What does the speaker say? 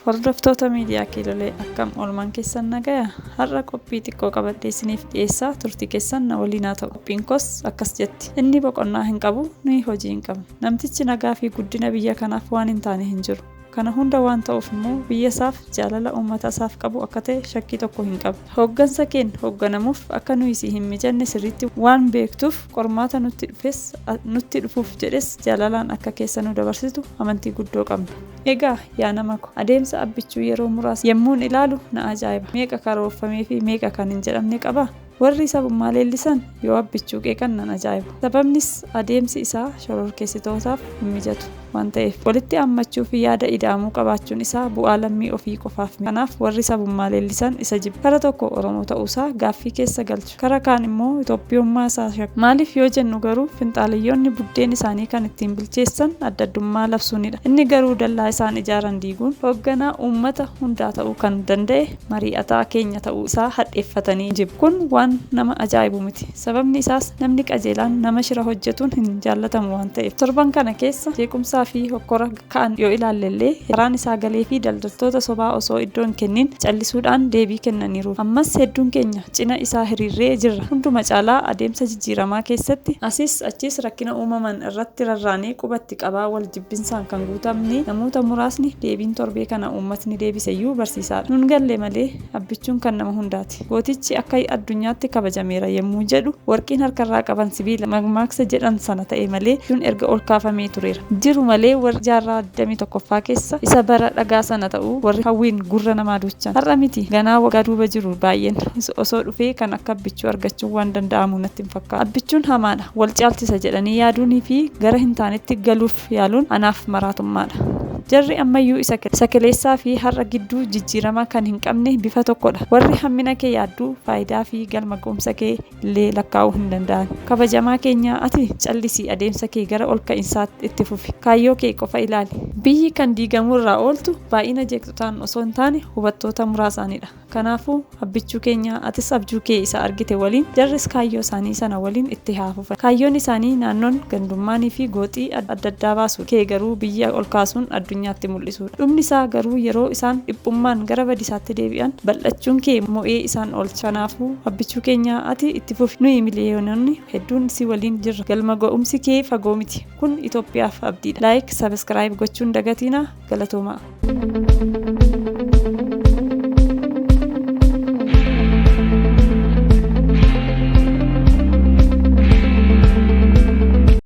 Hordoftoota miidiyaa Kiilolee akkam oolmaan keessan nagaya. Har'a qophii xiqqoo qabadhee isiniif dhiyeessaa turtii keessan na waliin haa ta'u. Qophiin koos akkas jetti. Inni boqonnaa hin qabu, nuyi hojii hin qabnu. Namtichi nagaa fi guddina biyya kanaaf waan hin taane hin jiru. Kana hunda waan ta'uuf immoo biyya isaaf jaalala uummata isaaf qabu akka ta'e shakkii tokko hin qabu. Hooggansa keenya hoogganamuuf akka nuyi si hin mijanne sirriitti waan beektuuf qormaata nutti dhufuuf jedhes jaalalaan akka keessa nu dabarsitu amantii guddoo qabna. Egaa yaa nama ko adeemsa abbichuu yeroo muraasa yemmuun ilaalu na ajaa'iba. Meeqa karoorfamee fi meeqa kan hin jedhamne qaba. Warri sabummaa leellisan yoo abbichuu qeeqan nan ajaa'iba. Sababnis adeemsi isaa shororkeessitootaaf hin mijatu waan ta'eef walitti hammachuu fi yaada ida'amuu qabaachuun isaa bu'aa lammii ofii qofaaf. Kanaaf warri sabummaa leellisan isa jibba. Kara tokko Oromoo ta'uusaa gaaffii keessa galchu. Kara kaan immoo Itoophiyummaa isaa shakku. Maaliif yoo jennu garuu finxaaliyyoonni buddeen isaanii kan ittiin bilcheessan adda addummaa labsuunidha. Inni garuu dallaa isaan ijaaran diiguun hoogganaa uummata hundaa ta'uu kan danda'e mari'ataa keenya ta'uu isaa hadheeffatanii jibbu. Kun waan nama ajaa'ibu miti. Sababni isaas namni qajeelaan nama shira hojjetuun hin jaallatamu waan ta'eef. Torban kana keessa jeequmsaa fi hokkora ka'an yoo ilaallee karaan isaa galee fi daldaltoota sobaa osoo iddoon kennin callisuudhaan deebii kennaniiru. Ammas hedduun keenya cina isaa hiriirree jirra. Hunduma caalaa adeemsa jijjiiramaa keessatti asis achis rakkina uumaman irratti rarraanee qubatti qabaa wal jibbinsaan kan guutamne namoota muraasni deebiin torbee kana uummatni deebiseyyuu barsiisaadha. Nun galle malee abbichuun kan nama hundaati. Gootichi akka addunyaatti kabajameera yemmuu jedhu warqiin harkarraa qaban sibiila magmaaksa jedhan sana ta'e malee kun erga ol kaafamee tureera. Jiru malee warri jaarraa 21ffaa keessa isa bara dhagaa sana ta'uu warri hawwiin gurra namaa duuchan. Har'a miti ganaa waggaa duuba jiru baay'een osoo dhufee kan akka abbichuu argachuun waan danda'amu natti hin fakkaatu. Abbichuun hamaadha. Wal caalchisa jedhanii yaaduunii fi gara hin taanetti galuuf yaaluun anaaf maraatummaadha. Jarri ammayyuu isa kaleessaa fi har'a gidduu jijjiirama kan hin qabne bifa tokkodha. Warri hammina kee yaadduu faayidaa fi galma ga'umsa kee illee lakkaa'uu hin danda'an. Kabajamaa keenya ati callisii adeemsa kee gara ol ka'iinsaatti itti fufi. Kaayyoo kee qofa ilaali. Biyyi kan diigamurraa ooltu baay'ina jeeqtotaan osoo hin taane hubattoota muraasaanidha. Kanaafuu abbichuu keenya atis abjuu kee isa argite waliin jarris kaayyoo isaanii sana waliin itti haa fufan. Kaayyoon isaanii naannoon gandummaanii fi gooxii adda addaa baasu. Kee garuu biyya ol kaasuun addunyaatti mul'isuudha. Dhumni isaa garuu yeroo isaan dhiphummaan gara badisaatti deebi'an bal'achuun kee mo'ee isaan oolcha. Kanaafuu abbichuu keenya ati itti fufi. Nuyi miliyoononni hedduun si waliin jirra. Galma ga'umsi kee fagoo miti. Kun Itoophiyaaf abdiidha. Laayik, sabiskiraayib gochuun dagatiina galatoomaa.